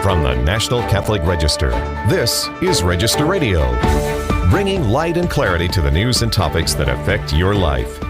From the National Catholic Register, this is Register Radio, bringing light and clarity to the news and topics that affect your life.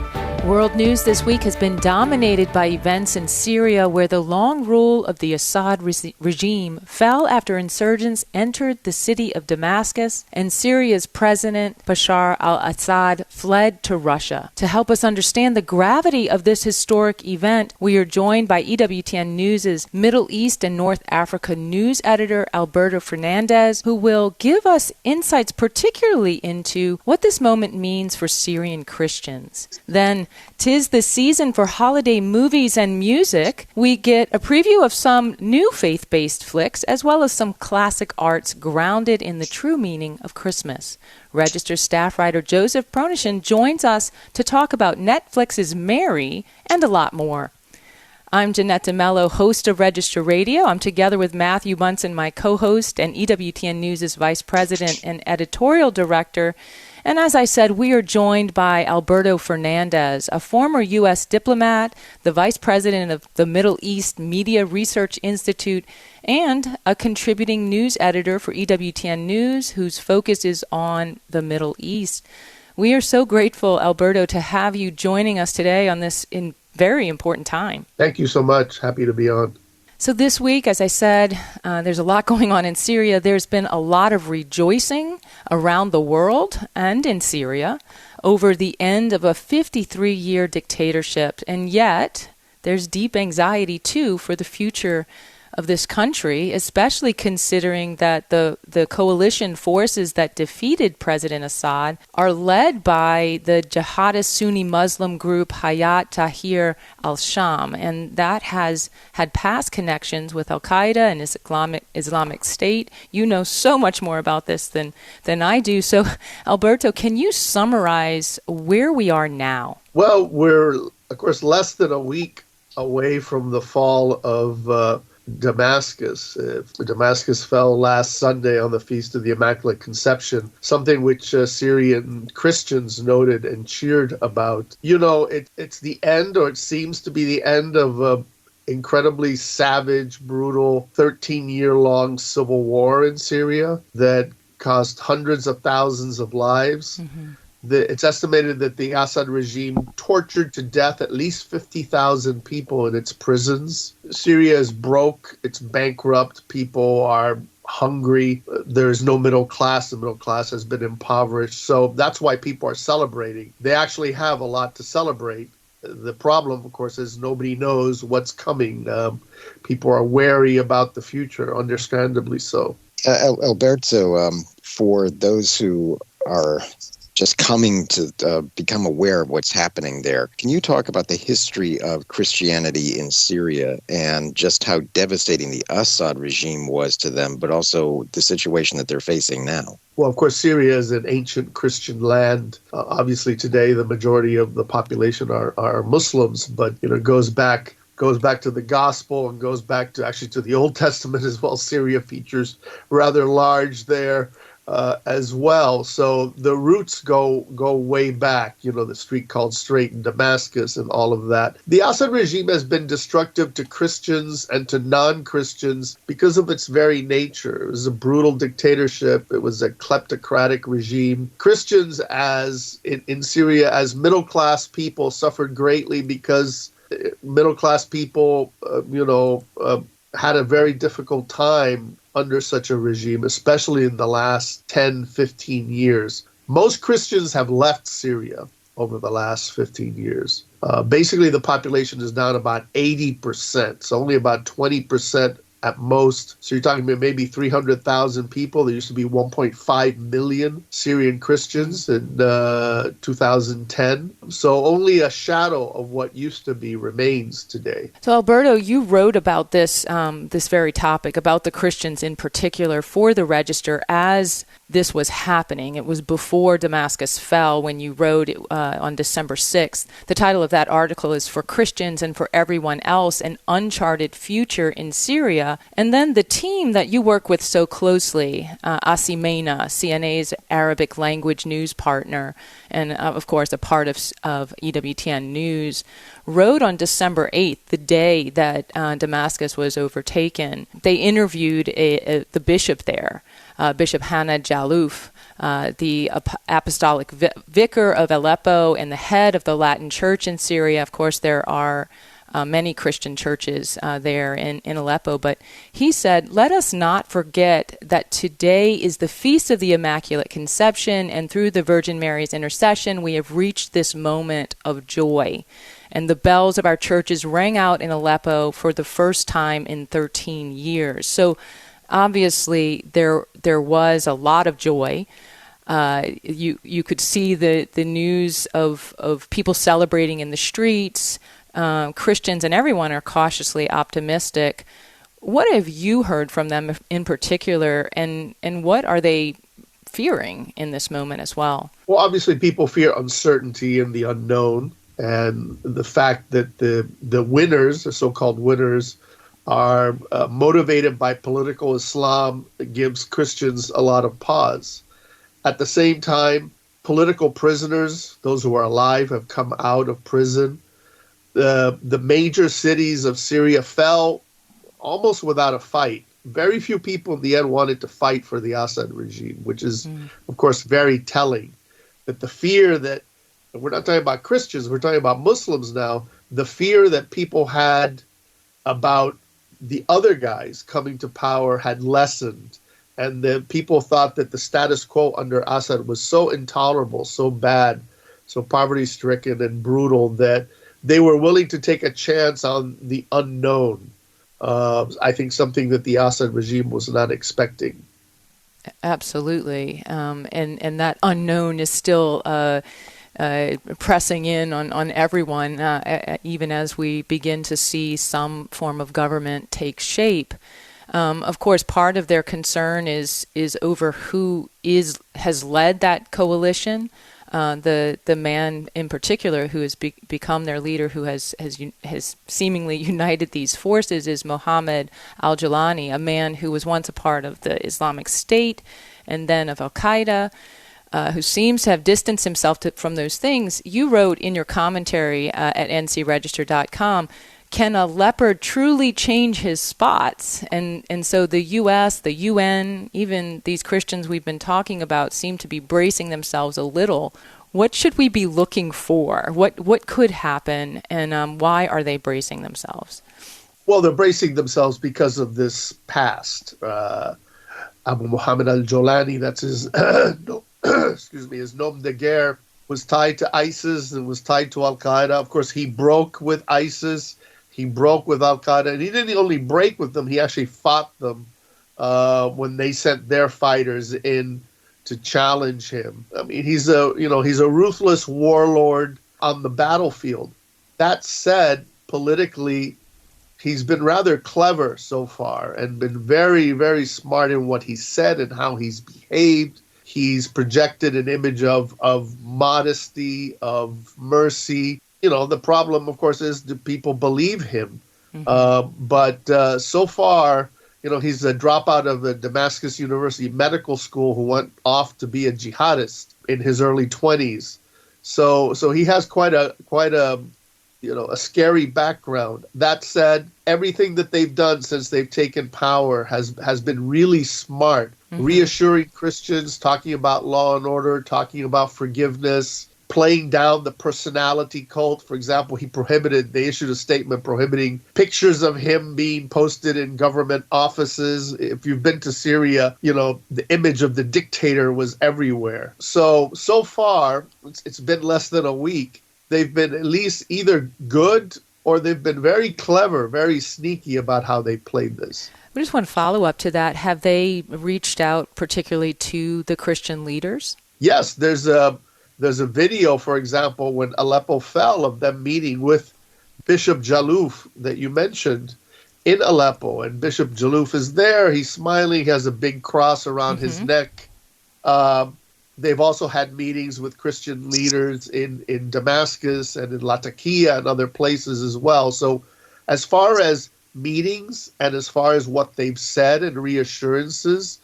World news this week has been dominated by events in Syria, where the long rule of the Assad regime fell after insurgents entered the city of Damascus and Syria's president, Bashar al-Assad, fled to Russia. To help us understand the gravity of this historic event, we are joined by EWTN News' Middle East and North Africa news editor, Alberto Fernandez, who will give us insights particularly into what this moment means for Syrian Christians. Then, 'tis the season for holiday movies and music. We get a preview of some new faith-based flicks, as well as some classic arts grounded in the true meaning of Christmas. Register staff writer Joseph Pronechen joins us to talk about Netflix's Mary and a lot more. I'm Jeanette DeMello, host of Register Radio. I'm together with Matthew Munson, my co-host, and EWTN News' vice president and editorial director. And as I said, we are joined by Alberto Fernandez, a former U.S. diplomat, the vice president of the Middle East Media Research Institute, and a contributing news editor for EWTN News, whose focus is on the Middle East. We are so grateful, Alberto, to have you joining us today on this very important time. Thank you so much. Happy to be on. So this week, as I said, there's a lot going on in Syria. There's been a lot of rejoicing around the world and in Syria over the end of a 53-year dictatorship. And yet, there's deep anxiety, too, for the future of this country, especially considering that the coalition forces that defeated President Assad are led by the jihadist Sunni Muslim group Hayat Tahrir al-Sham, and that has had past connections with al-Qaeda and Islamic State. You know so much more about this than I do. So, Alberto, can you summarize where we are now? Well, we're, of course, less than a week away from the fall of Damascus. Damascus fell last Sunday on the Feast of the Immaculate Conception, something which Syrian Christians noted and cheered about. You know, it's the end, or it seems to be the end of an incredibly savage, brutal, 13-year-long civil war in Syria that cost hundreds of thousands of lives. Mm-hmm. It's estimated that the Assad regime tortured to death at least 50,000 people in its prisons. Syria is broke. It's bankrupt. People are hungry. There's no middle class. The middle class has been impoverished. So that's why people are celebrating. They actually have a lot to celebrate. The problem, of course, is nobody knows what's coming. People are wary about the future, understandably so. Alberto, for those who are just coming to become aware of what's happening there, can you talk about the history of Christianity in Syria and just how devastating the Assad regime was to them, but also the situation that they're facing now? Well, of course, Syria is an ancient Christian land. Obviously, today, the majority of the population are Muslims, but it goes back to the gospel and goes back to the Old Testament as well. Syria features rather large there. As well. So the roots go way back, the street called Straight in Damascus and all of that. The Assad regime has been destructive to Christians and to non-Christians because of its very nature. It was a brutal dictatorship. It was a kleptocratic regime. Christians in Syria as middle-class people suffered greatly because middle-class people, had a very difficult time under such a regime, especially in the last 10, 15 years. Most Christians have left Syria over the last 15 years. Basically, the population is down about 80%, so only about 20% at most. So you're talking about maybe 300,000 people. There used to be 1.5 million Syrian Christians in 2010. So only a shadow of what used to be remains today. So Alberto, you wrote about this very topic, about the Christians in particular, for the Register as this was happening. It was before Damascus fell when you wrote on December 6th. The title of that article is "For Christians and for Everyone Else, an Uncharted Future in Syria." And then the team that you work with so closely, Asimena, CNA's Arabic language news partner, and of course a part of EWTN News, wrote on December 8th, the day that Damascus was overtaken. They interviewed the bishop there, Bishop Hannah Jalouf, the apostolic vicar of Aleppo and the head of the Latin Church in Syria. Of course, there are many Christian churches there in Aleppo. But he said, "Let us not forget that today is the Feast of the Immaculate Conception, and through the Virgin Mary's intercession, we have reached this moment of joy." And the bells of our churches rang out in Aleppo for the first time in 13 years. So obviously there was a lot of joy. You could see the news of people celebrating in the streets. Christians and everyone are cautiously optimistic. What have you heard from them in particular, and what are they fearing in this moment as well? Well, obviously people fear uncertainty and the unknown, and the fact that the winners, the so-called winners, are motivated by political Islam gives Christians a lot of pause. At the same time, political prisoners, those who are alive, have come out of prison. The major cities of Syria fell almost without a fight. Very few people in the end wanted to fight for the Assad regime, which is, of course, very telling. That the fear that, we're not talking about Christians, we're talking about Muslims now, the fear that people had about the other guys coming to power had lessened. And the people thought that the status quo under Assad was so intolerable, so bad, so poverty-stricken and brutal that they were willing to take a chance on the unknown. I think something that the Assad regime was not expecting. Absolutely. And that unknown is still pressing in on everyone, even as we begin to see some form of government take shape. Of course, part of their concern is over who has led that coalition. The man in particular who has become their leader, who has seemingly united these forces, is Mohammed al-Jawlani, a man who was once a part of the Islamic State and then of al-Qaeda, who seems to have distanced himself from those things. You wrote in your commentary at ncregister.com, "Can a leopard truly change his spots?" And so the U.S., the UN, even these Christians we've been talking about seem to be bracing themselves a little. What should we be looking for? What could happen, and why are they bracing themselves? Well, they're bracing themselves because of this past. Abu Muhammad al-Jawlani, that's his, his nom de guerre, was tied to ISIS and was tied to al-Qaeda. Of course, he broke with ISIS. He broke with al-Qaeda, and he didn't only break with them, he actually fought them when they sent their fighters in to challenge him. I mean, he's a ruthless warlord on the battlefield. That said, politically, he's been rather clever so far and been very, very smart in what he said and how he's behaved. He's projected an image of modesty, of mercy. The problem, of course, is do people believe him? But so far, he's a dropout of the Damascus University Medical School who went off to be a jihadist in his early 20s. So he has quite a scary background. That said, everything that they've done since they've taken power has been really smart, reassuring Christians, talking about law and order, talking about forgiveness, playing down the personality cult. For example, they issued a statement prohibiting pictures of him being posted in government offices. If you've been to Syria, the image of the dictator was everywhere. So far, it's been less than a week. They've been at least either good or they've been very clever, very sneaky about how they played this. We just want to follow up to that. Have they reached out particularly to the Christian leaders? Yes, there's a video, for example, when Aleppo fell, of them meeting with Bishop Jalouf that you mentioned in Aleppo. And Bishop Jalouf is there. He's smiling. He has a big cross around his neck. They've also had meetings with Christian leaders in Damascus and in Latakia and other places as well. So as far as meetings and as far as what they've said and reassurances,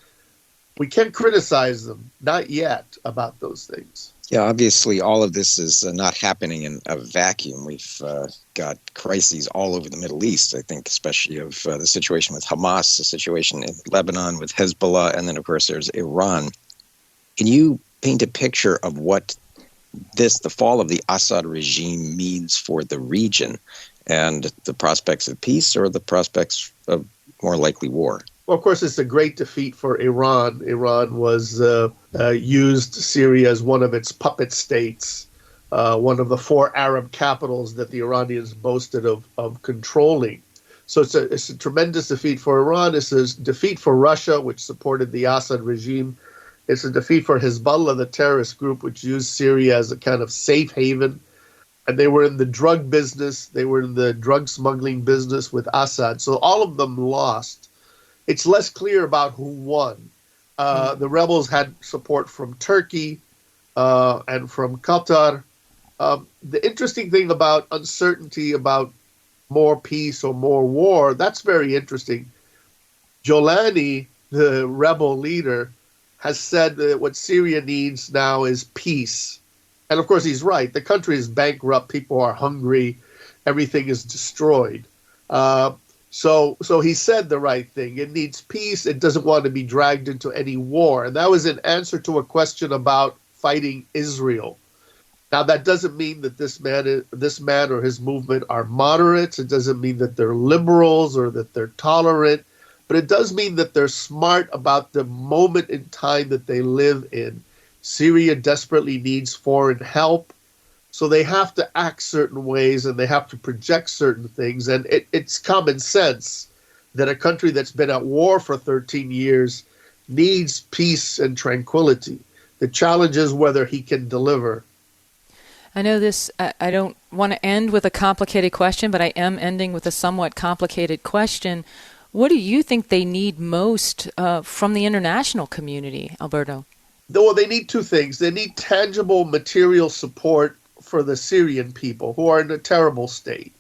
we can't criticize them, not yet, about those things. Yeah, obviously all of this is not happening in a vacuum. We've got crises all over the Middle East, I think, especially of the situation with Hamas, the situation in Lebanon with Hezbollah, and then, of course, there's Iran. Can you paint a picture of what the fall of the Assad regime means for the region and the prospects of peace or the prospects of more likely war? Well, of course, it's a great defeat for Iran. Iran was used Syria as one of its puppet states, one of the 4 Arab capitals that the Iranians boasted of controlling. So it's a tremendous defeat for Iran. It's a defeat for Russia, which supported the Assad regime. It's a defeat for Hezbollah, the terrorist group, which used Syria as a kind of safe haven. And they were in the drug business. They were in the drug smuggling business with Assad. So all of them lost. It's less clear about who won. The rebels had support from Turkey and from Qatar. The interesting thing about uncertainty about more peace or more war, that's very interesting. Jolani, the rebel leader, has said that what Syria needs now is peace. And of course, he's right. The country is bankrupt. People are hungry. Everything is destroyed. So he said the right thing. It needs peace. It doesn't want to be dragged into any war. And that was an answer to a question about fighting Israel. Now, that doesn't mean that this man or his movement are moderates. It doesn't mean that they're liberals or that they're tolerant. But it does mean that they're smart about the moment in time that they live in. Syria desperately needs foreign help. So they have to act certain ways and they have to project certain things. And it's common sense that a country that's been at war for 13 years needs peace and tranquility. The challenge is whether he can deliver. I know this, I don't want to end with a complicated question, but I am ending with a somewhat complicated question. What do you think they need most from the international community, Alberto? Well, they need 2 things. They need tangible material support for the Syrian people who are in a terrible state.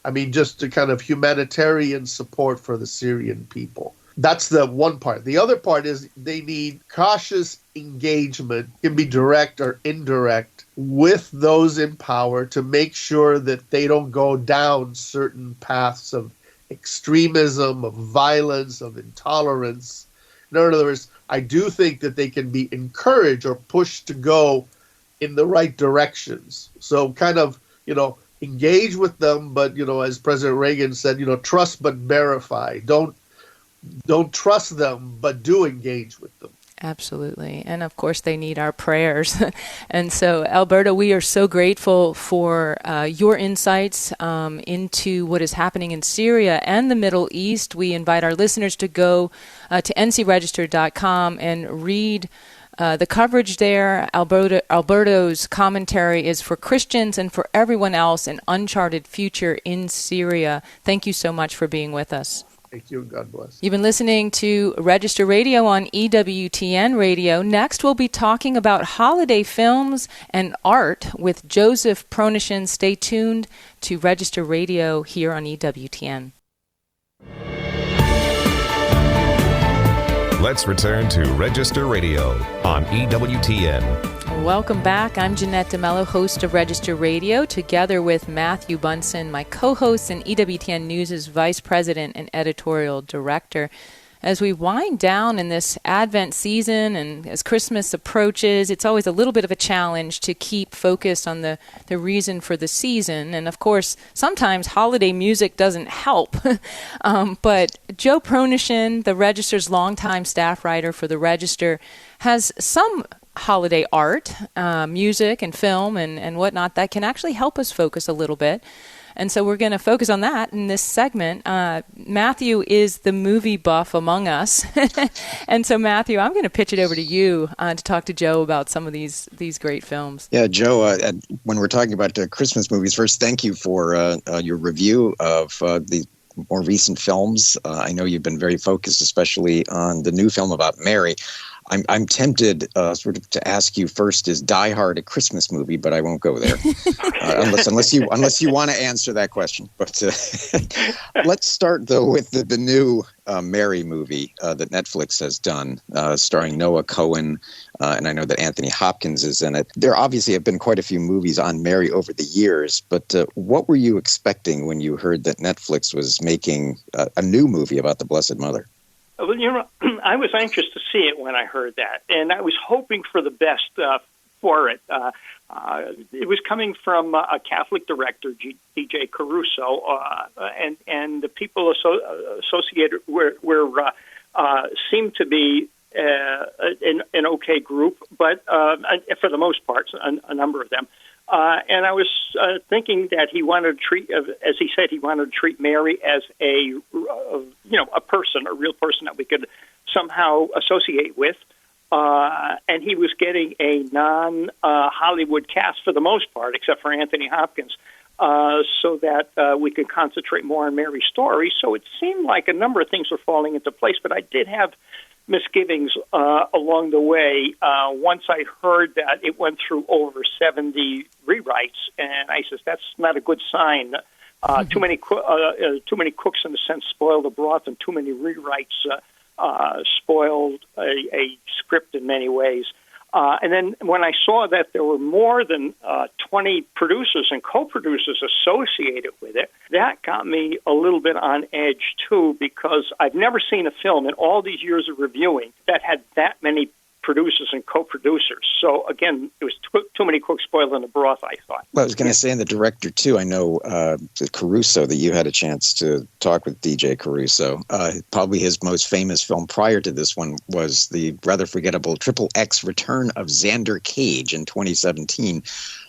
I mean, just a kind of humanitarian support for the Syrian people. That's the one part. The other part is they need cautious engagement, it can be direct or indirect, with those in power to make sure that they don't go down certain paths of extremism, of violence, of intolerance. In other words, I do think that they can be encouraged or pushed to go in the right directions. So kind of, engage with them, but, as President Reagan said, trust but verify. Don't trust them, but do engage with them. Absolutely. And of course, they need our prayers. And so, Alberto, we are so grateful for your insights into what is happening in Syria and the Middle East. We invite our listeners to go to ncregister.com and read the coverage there. Alberto's commentary is for Christians and for everyone else, an uncharted future in Syria. Thank you so much for being with us. Thank you. God bless. You've been listening to Register Radio on EWTN Radio. Next, we'll be talking about holiday films and art with Joseph Pronechen. Stay tuned to Register Radio here on EWTN. Let's return to Register Radio on EWTN. Welcome back. I'm Jeanette DeMello, host of Register Radio, together with Matthew Bunson, my co-host and EWTN News' vice president and editorial director. As we wind down in this Advent season and as Christmas approaches, it's always a little bit of a challenge to keep focused on the reason for the season. And of course, sometimes holiday music doesn't help. But Joe Pronechen, the Register's longtime staff writer for the Register, has some holiday art, music and film and whatnot that can actually help us focus a little bit. And so we're going to focus on that in this segment. Matthew is the movie buff among us. And so, Matthew, I'm going to pitch it over to you to talk to Joe about some of these great films. Yeah, Joe, when we're talking about Christmas movies, first, thank you for your review of the more recent films. I know you've been very focused, especially on the new film about Mary. I'm tempted sort of to ask you first, is Die Hard a Christmas movie? But I won't go there, unless you want to answer that question. But let's start though with the new Mary movie that Netflix has done, starring Noah Cohen, and I know that Anthony Hopkins is in it. There obviously have been quite a few movies on Mary over the years, but what were you expecting when you heard that Netflix was making a new movie about the Blessed Mother? Well, I was anxious to see it when I heard that, and I was hoping for the best for it. It was coming from a Catholic director, D.J. Caruso, and the people associated seemed to be an okay group, but for the most part, a number of them. And I was thinking that he wanted to treat, as he said, he wanted to treat Mary as a person, a real person that we could somehow associate with. And he was getting a non-Hollywood cast for the most part, except for Anthony Hopkins, so that we could concentrate more on Mary's story. So it seemed like a number of things were falling into place, but I did have misgivings along the way. Once I heard that it went through over 70 rewrites, and I said, that's not a good sign. Too many cooks, in a sense, spoil the broth, and too many rewrites spoiled a script in many ways. And then when I saw that there were more than 20 producers and co-producers associated with it, that got me a little bit on edge, too, because I've never seen a film in all these years of reviewing that had that many producers and co-producers. So, again, it was too many cooks spoiling the broth, I thought. Well, I was going to say, and the director, too, I know Caruso, that you had a chance to talk with DJ Caruso. Probably his most famous film prior to this one was the rather forgettable XXX Return of Xander Cage in 2017.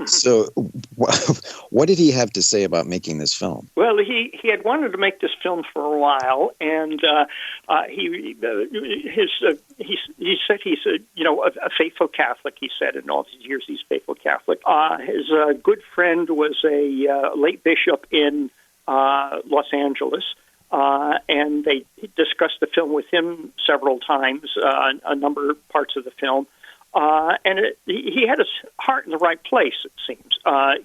So what did he have to say about making this film? Well, he had wanted to make this film for a while, and he said he's a faithful Catholic. He said in all these years he's faithful Catholic. His good friend was a late bishop in Los Angeles, and they discussed the film with him several times, a number of parts of the film. And he had his heart in the right place, it seems. But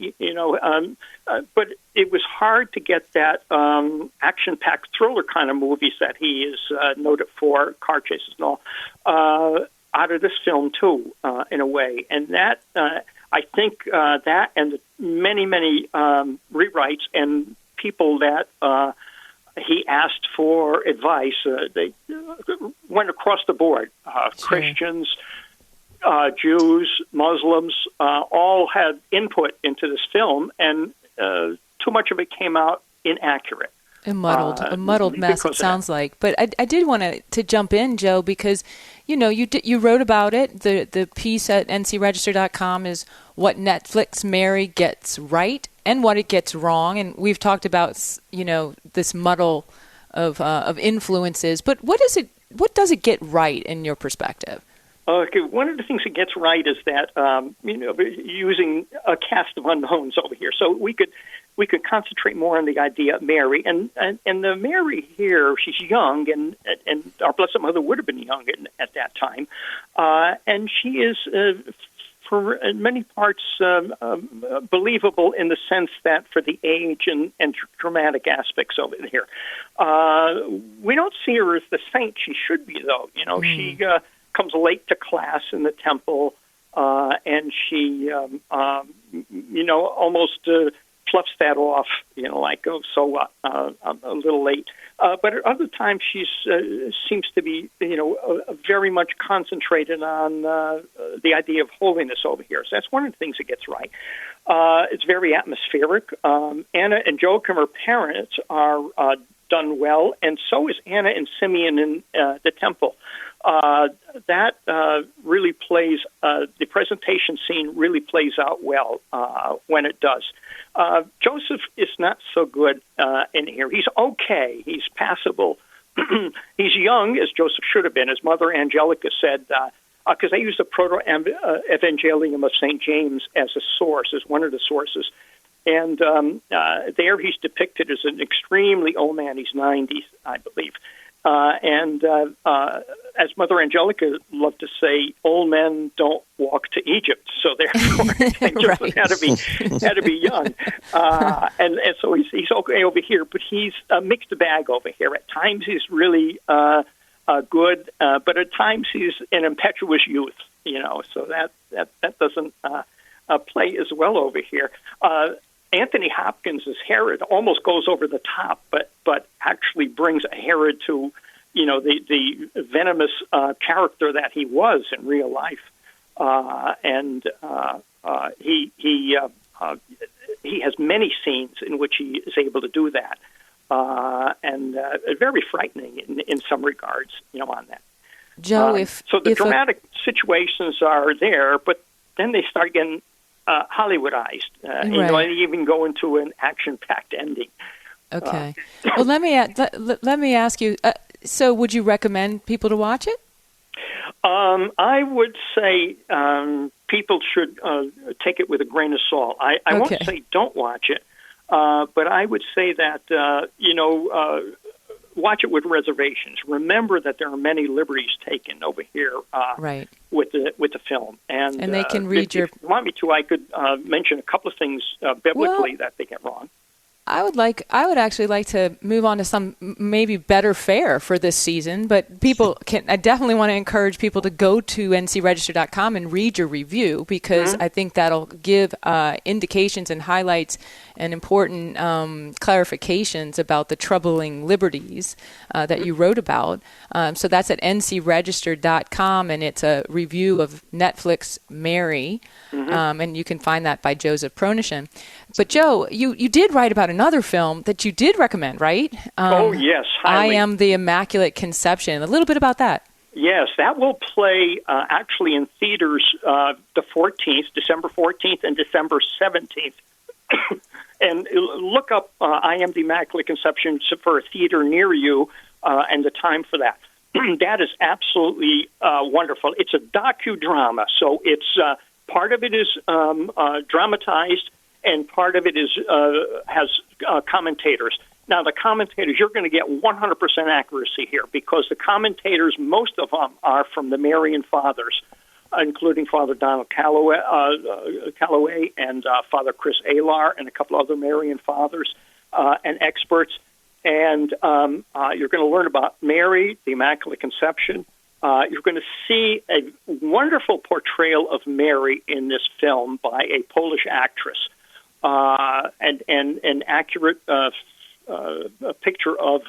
it was hard to get that action-packed thriller kind of movies that he is noted for, car chases and all, out of this film, too, in a way. And that, I think that and the many rewrites and people that he asked for advice, they went across the board. Sure. Christians, Jews, Muslims, all had input into this film, and too much of it came out inaccurate. A muddled mess, it sounds like. But I did want to jump in, Joe, because you wrote about it. The piece at ncregister.com is what Netflix Mary gets right and what it gets wrong, and we've talked about this muddle of influences. But what does it get right in your perspective? Okay, one of the things it gets right is that using a cast of unknowns over here, so we could concentrate more on the idea of Mary, and the Mary here, she's young, and our Blessed Mother would have been young at that time, and she is for many parts believable in the sense that for the age and dramatic aspects of it here, we don't see her as the saint she should be, though. She comes late to class in the temple, and she, almost fluffs that off, like, oh, so what, I'm a little late. But at other times, she seems to be, very much concentrated on the idea of holiness over here. So that's one of the things it gets right. It's very atmospheric. Anna and Joachim, her parents, are done well, and so is Anna and Simeon in the temple. That really plays, the presentation scene really plays out well when it does. Joseph is not so good in here. He's okay. He's passable. He's young, as Joseph should have been. His mother, Angelica, said, because they used the Proto-Evangelium of St. James as a source, as one of the sources. And there he's depicted as an extremely old man. He's 90, I believe. As Mother Angelica loved to say, old men don't walk to Egypt, so therefore Joseph Right. had to be young, and so he's okay over here, but he's a mixed bag over here. At times he's really good, but at times he's an impetuous youth, so that doesn't play as well over here. Anthony Hopkins as Herod almost goes over the top, but actually brings Herod to, the venomous character that he was in real life, he has many scenes in which he is able to do that, and very frightening in some regards, on that. Joe, so the dramatic situations are there, but then they start getting Hollywoodized, and they even go into an action-packed ending. Okay. Well, let me ask you. So, would you recommend people to watch it? I would say people should take it with a grain of salt. I won't say don't watch it, but I would say that watch it with reservations. Remember that there are many liberties taken over here with the film, and they can read if you want me to, I could mention a couple of things biblically that they get wrong. I would actually like to move on to some maybe better fare for this season, but I definitely want to encourage people to go to ncregister.com and read your review, because I think that'll give indications and highlights and important clarifications about the troubling liberties that you wrote about. So that's at ncregister.com, and it's a review of Netflix Mary, and you can find that by Joseph Pronechen. But Joe, you did write about another film that you did recommend, right? Oh, yes. Highly. I Am the Immaculate Conception. A little bit about that. Yes, that will play actually in theaters the 14th, December 14th and December 17th. And look up I Am the Immaculate Conception for a theater near you and the time for that. That is absolutely wonderful. It's a docudrama, so it's part of it is dramatized, and part of it is has commentators. Now, the commentators, you're going to get 100% accuracy here, because the commentators, most of them are from the Marian Fathers, including Father Donald Calloway and Father Chris Alar, and a couple other Marian Fathers and experts. And you're going to learn about Mary, the Immaculate Conception. You're going to see a wonderful portrayal of Mary in this film by a Polish actress, and an accurate a picture of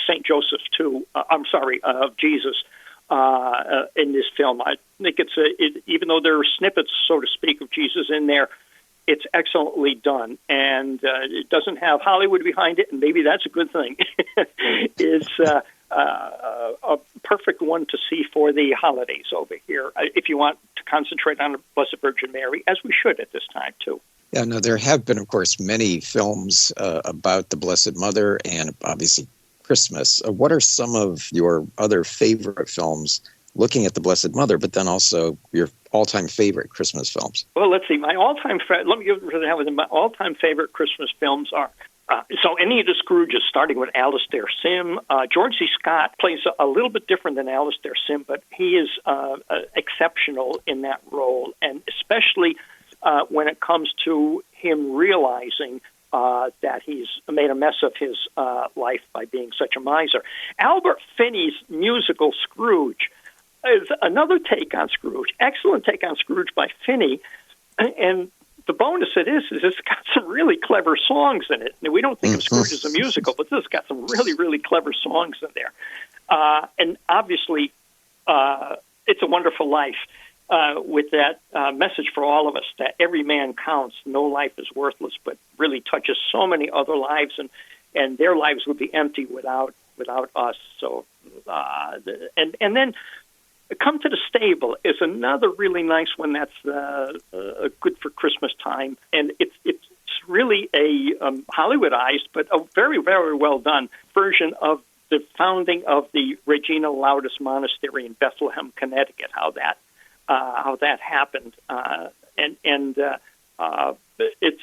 Saint Joseph too. Of Jesus in this film. I think even though there are snippets, so to speak, of Jesus in there, it's excellently done, and it doesn't have Hollywood behind it, and maybe that's a good thing. It's a perfect one to see for the holidays over here, if you want to concentrate on the Blessed Virgin Mary, as we should at this time too. Yeah, no, there have been, of course, many films about the Blessed Mother and obviously Christmas. What are some of your other favorite films looking at the Blessed Mother, but then also your all-time favorite Christmas films? Well, let's see. My all-time favorite Christmas films are so any of the Scrooges, starting with Alistair Sim. George C. Scott plays a little bit different than Alistair Sim, but he is exceptional in that role, and especially when it comes to him realizing that he's made a mess of his life by being such a miser. Albert Finney's musical Scrooge is another take on Scrooge. Excellent take on Scrooge by Finney. And the bonus it is it's got some really clever songs in it. Now, we don't think of Scrooge as a musical, but this has got some really, really clever songs in there. And obviously, It's a Wonderful Life, with that message for all of us that every man counts, no life is worthless, but really touches so many other lives, and their lives would be empty without us. So, and then Come to the Stable is another really nice one that's good for Christmas time, and it's really a Hollywoodized but a very, very well done version of the founding of the Regina Laudis Monastery in Bethlehem, Connecticut. How that happened, and it's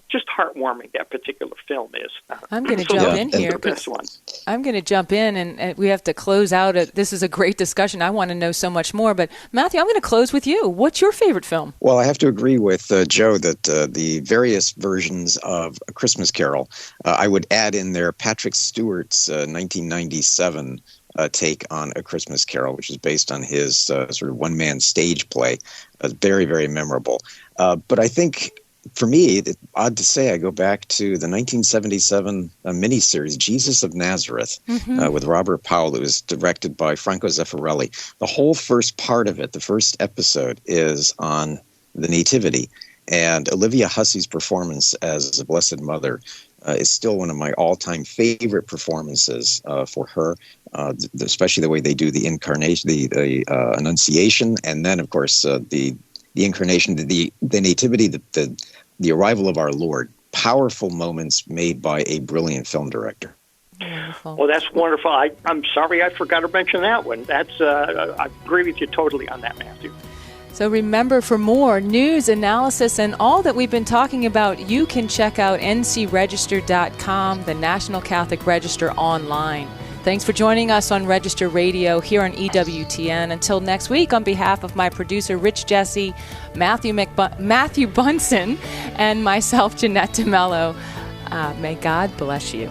just heartwarming, that particular film is. I'm going to So jump that's in the here. best one. I'm going to jump in, and we have to close out. This is a great discussion. I want to know so much more. But Matthew, I'm going to close with you. What's your favorite film? Well, I have to agree with Joe that the various versions of A Christmas Carol, I would add in there Patrick Stewart's 1997 take on A Christmas Carol, which is based on his sort of one-man stage play. Very, very memorable. But I think, for me, it's odd to say, I go back to the 1977 miniseries, Jesus of Nazareth, with Robert Powell. It was directed by Franco Zeffirelli. The whole first part of it, the first episode, is on the Nativity. And Olivia Hussey's performance as the Blessed Mother is still one of my all-time favorite performances for her, especially the way they do the incarnation, the Annunciation, and then, of course, the incarnation, the Nativity, the arrival of our Lord. Powerful moments made by a brilliant film director. Wonderful. Well, that's wonderful. I'm sorry I forgot to mention that one. That's I agree with you totally on that, Matthew. So remember, for more news, analysis, and all that we've been talking about, you can check out ncregister.com, the National Catholic Register online. Thanks for joining us on Register Radio here on EWTN. Until next week, on behalf of my producer, Rich Jesse, Matthew Bunson, and myself, Jeanette DeMello, may God bless you.